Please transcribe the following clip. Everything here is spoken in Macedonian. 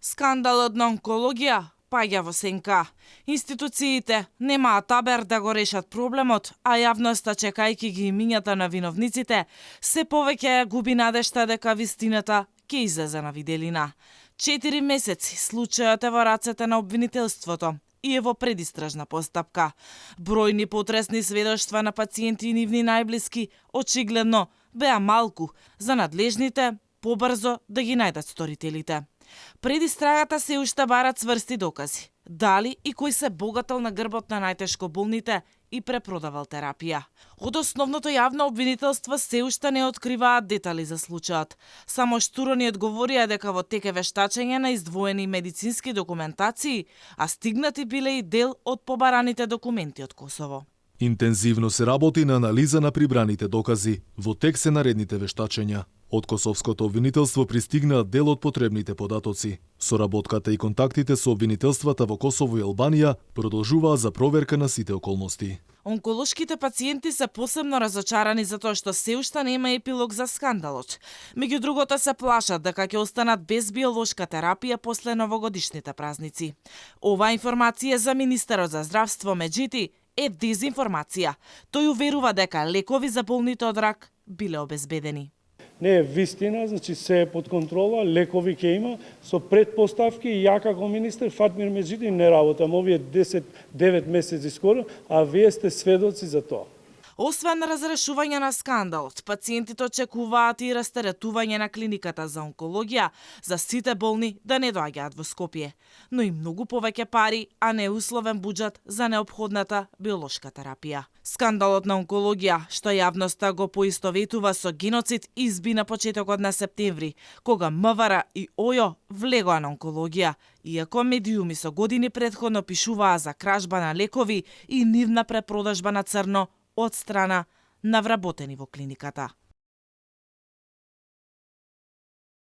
Скандалот на онкологија паѓа во сенка. Институциите немаат табер да го решат проблемот, а јавноста, чекајќи ги имињата на виновниците, се повеќе ја губи надежта дека вистината ќе излезе на виделина. 4 месеци случајот е во рацете на обвинителството и е во предистражна постапка. Бројни потресни сведоштва на пациенти и нивни најблиски очигледно беа малку за надлежните побрзо да ги најдат сторителите. Пред истрагата се уште барат цврсти докази. Дали и кој се богател на грбот на најтешко болните и препродавал терапија. Од основното јавно обвинителство се уште не откриваат детали за случајот. Само штуро ни одговорија дека во тек е вештачење на издвоени медицински документации, а стигнати биле и дел од побараните документи од Косово. Интензивно се работи на анализа на прибраните докази, во тек се наредните вештачења. Од косовското обвинителство пристигнаат дел од потребните податоци. Соработката и контактите со обвинителствата во Косово и Албанија продолжуваат за проверка на сите околности. Онколошките пациенти се посебно разочарани затоа што се уште нема епилог за скандалот. Меѓу другото се плашат дека ќе останат без биолошка терапија после новогодишните празници. Оваа информација за министерот за здравство меѓути е дезинформација. Тој уверува дека лекови за болните од рак биле обезбедени. Не е вистина, значи се е под контрола, лекови ќе има, со предпоставки и ја како министер Фатмир Меджиди не работам овие 10-9 месеци скоро, а вие сте сведоци за тоа. Освен разрешување на скандалот, пациентите очекуваат и растеретување на клиниката за онкологија за сите болни да не доаѓаат во Скопје, но и многу повеќе пари, а не условен буџет за неопходната биолошка терапија. Скандалот на онкологија, што јавноста го поистоветува со геноцид, изби на почетокот на септември, кога МВР и ОЈО влегоа на онкологија, иако медиуми со години претходно пишуваа за кражба на лекови и нивна препродажба на црно од страна на вработени во клиниката.